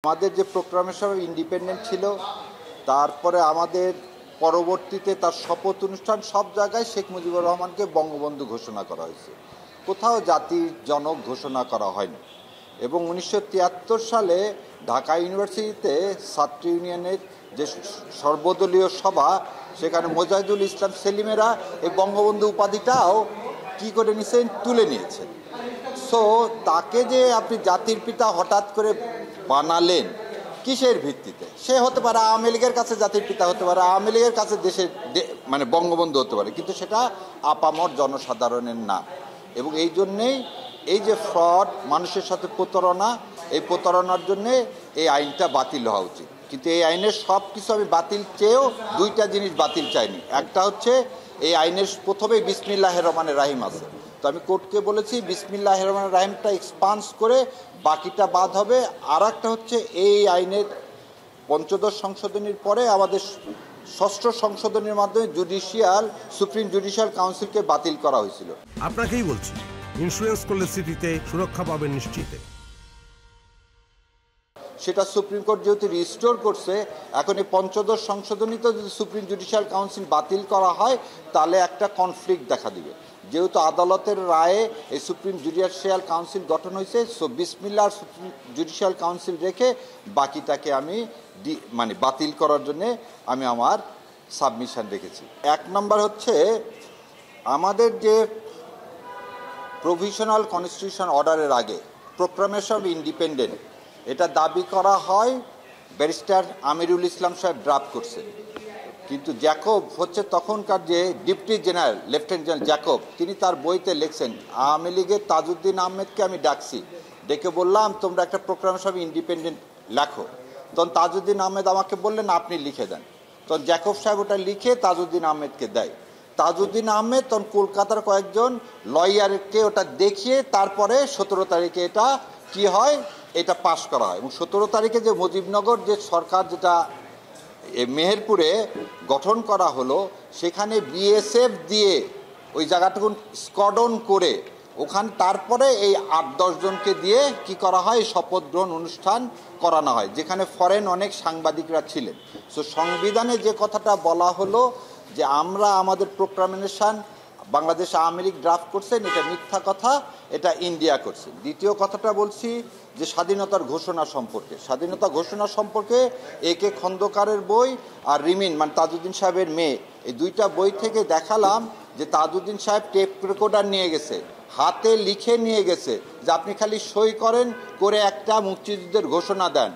আমাদের যে proclamation of independent ছিল, তারপরে আমাদের পরবর্তীতে তার শপথ অনুষ্ঠান, সব জায়গায় শেখ মুজিবুর রহমানকে বঙ্গবন্ধু ঘোষণা করা হয়েছে, কোথাও জাতির জনক ঘোষণা করা হয়নি। এবং 1973 সালে ঢাকা ইউনিভার্সিটিতে ছাত্র ইউনিয়নের যে সর্বদলীয় সভা, সেখানে মোজাহিদুল ইসলাম সেলিমেরা এই বঙ্গবন্ধু উপাধিটাও কী করে নিয়েছেন, তুলে নিয়েছেন। সো তাকে যে আপনি জাতির পিতা হঠাৎ করে বানালেন কিসের ভিত্তিতে? সে হতে পারে আওয়ামী লীগের কাছে জাতির পিতা হতে পারে, আওয়ামী লীগের কাছে দেশের মানে বঙ্গবন্ধু হতে পারে, কিন্তু সেটা আপামর জনসাধারণের না। এবং এই জন্যেই এই যে ফ্রড, মানুষের সাথে প্রতারণা, এই প্রতারণার জন্যে এই আইনটা বাতিল হওয়া উচিত। কিন্তু এই আইনের সব কিছু আমি বাতিল চেয়েও দুইটা জিনিস বাতিল চাইনি। একটা হচ্ছে এই আইনের প্রথমেই বিসমিল্লাহির রহমানির রাহিম আছে, তো আমি কোর্টকে বলেছি বিসমিল্লাহির রহমানির রাহিমটা এক্সপান্স করে বাকিটা বাদ হবে। আর একটা হচ্ছে এই আইনের পঞ্চদশ সংশোধনীর পরে আমাদের ষষ্ঠ সংশোধনীর মাধ্যমে সুপ্রিম জুডিশিয়াল কাউন্সিলকে বাতিল করা হয়েছিল। আপনাকেই বলছি, ইন্স্যুরেন্স করলে সিটিতে সুরক্ষা পাবেন নিশ্চিত। সেটা সুপ্রিম কোর্ট যেহেতু রিস্টোর করছে, এখন এই পঞ্চদশ সংশোধনীতে যদি সুপ্রিম জুডিশিয়াল কাউন্সিল বাতিল করা হয়, তাহলে একটা কনফ্লিক্ট দেখা দিবে। যেহেতু আদালতের রায়ে এই সুপ্রিম জুডিশিয়াল কাউন্সিল গঠন হয়েছে, সো বিসমিল্লাহ সুপ্রিম জুডিশিয়াল কাউন্সিল রেখে বাকিটাকে আমি মানে বাতিল করার জন্যে আমি আমার সাবমিশন রেখেছি। এক নম্বর হচ্ছে আমাদের যে প্রভিশনাল কনস্টিটিউশন অর্ডারের আগে প্রোক্লামেশন অফ ইন্ডিপেন্ডেন্ট, এটা দাবি করা হয় ব্যারিস্টার আমিরুল ইসলাম সাহেব ড্রাফট করছে, কিন্তু জ্যাকব হচ্ছে তখনকার যে deputy general, lieutenant general Jacob, তিনি তার বইতে লিখছেন আওয়ামী লীগের তাজউদ্দিন আহমেদকে আমি ডাকছি, ডেকে বললাম তোমরা একটা প্রোক্লামেশন অফ ইন্ডিপেন্ডেন্ট লেখো। তখন তাজউদ্দিন আহমেদ আমাকে বললেন আপনি লিখে দেন। তখন জ্যাকব সাহেব ওটা লিখে তাজউদ্দিন আহমেদকে দেয়। তাজউদ্দিন আহমেদ তখন কলকাতার কয়েকজন লয়ারকে ওটা দেখিয়ে তারপরে 17 তারিখে এটা কি হয়, এটা পাশ করা হয়। এবং 17 তারিখে যে মুজিবনগর যে সরকার যেটা মেহেরপুরে গঠন করা হলো, সেখানে বিএসএফ দিয়ে ওই জায়গাটুকু স্কডন করে ওখানে তারপরে এই 8-10 জনকে দিয়ে কি করা হয়, শপথ গ্রহণ অনুষ্ঠান করানো হয়, যেখানে ফরেন অনেক সাংবাদিকরা ছিলেন। সো সংবিধানে যে কথাটা বলা হলো যে আমরা আমাদের প্রোক্লামেশন বাংলাদেশ আওয়ামী লীগ ড্রাফট করছেন, এটা মিথ্যা কথা, এটা ইন্ডিয়া করছে। দ্বিতীয় কথাটা বলছি যে স্বাধীনতার ঘোষণা সম্পর্কে, স্বাধীনতা ঘোষণা সম্পর্কে একে খন্দকারের বই আর রিমিন মানে তাজউদ্দিন সাহেবের মেয়ে, এই দুইটা বই থেকে দেখালাম যে তাজউদ্দিন সাহেব টেপ রেকর্ডার নিয়ে গেছে, হাতে লিখে নিয়ে গেছে যে আপনি খালি সই করেন, করে একটা মুক্তিযুদ্ধের ঘোষণা দেন।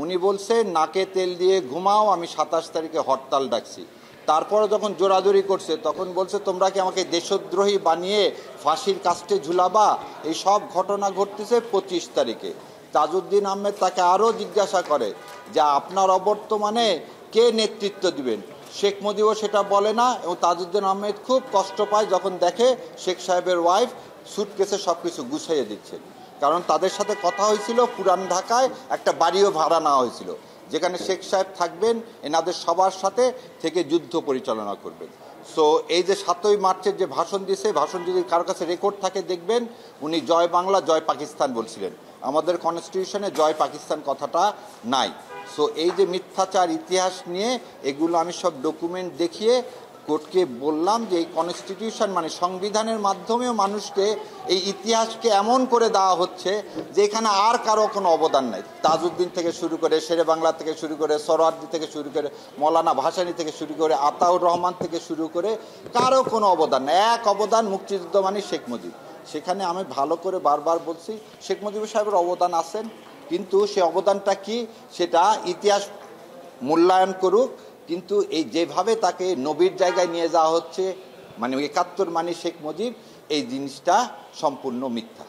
উনি বলছেন নাকে তেল দিয়ে ঘুমাও, আমি 27 তারিখে হরতাল ডাকছি। তারপরে যখন জোরাজোরি করছে তখন বলছে তোমরা কি আমাকে দেশদ্রোহী বানিয়ে ফাঁসির কাস্টে ঝুলাবা। এই সব ঘটনা ঘটতেছে 25 তারিখে। তাজউদ্দিন আহমেদ তাকে আরও জিজ্ঞাসা করে যে আপনার অবর্তমানে কে নেতৃত্ব দিবেন। শেখ মুজিবও সেটা বলে না, এবং তাজউদ্দিন আহমেদ খুব কষ্ট পায় যখন দেখে শেখ সাহেবের ওয়াইফ সুটকেসে সব কিছু গুছিয়ে দিচ্ছে। কারণ তাদের সাথে কথা হয়েছিল পুরান ঢাকায় একটা বাড়িও ভাড়া নেওয়া হয়েছিল, যেখানে শেখ সাহেব থাকবেন, এনাদের সবার সাথে থেকে যুদ্ধ পরিচালনা করবেন। সো এই যে 7ই মার্চের যে ভাষণ দিয়েছে, ভাষণ যদি কারোর কাছে রেকর্ড থাকে দেখবেন উনি জয় বাংলা জয় পাকিস্তান বলছিলেন। আমাদের কনস্টিটিউশনে জয় পাকিস্তান কথাটা নাই। সো এই যে মিথ্যাচার ইতিহাস নিয়ে এগুলো আমি সব ডকুমেন্ট দেখিয়ে কোর্টকে বললাম যে এই কনস্টিটিউশন মানে সংবিধানের মাধ্যমেও মানুষকে এই ইতিহাসকে এমন করে দেওয়া হচ্ছে যে এখানে আর কারো কোনো অবদান নাই। তাজউদ্দিন থেকে শুরু করে, শেরে বাংলা থেকে শুরু করে, সোহরাওয়ার্দী থেকে শুরু করে, মৌলানা ভাসানী থেকে শুরু করে, আতাউর রহমান থেকে শুরু করে কারো কোনো অবদান নাই। এক অবদান মুক্তিযুদ্ধ মানে শেখ মুজিব। সেখানে আমি ভালো করে বারবার বলছি শেখ মুজিবুর সাহেবের অবদান আছেন, কিন্তু সে অবদানটা কি সেটা ইতিহাস মূল্যায়ন করুক। কিন্তু এই যেভাবে তাকে নবীর জায়গায় নিয়ে যাওয়া হচ্ছে, মানে 71 মানে শেখ মুজিব, এই জিনিসটা সম্পূর্ণ মিথ্যা।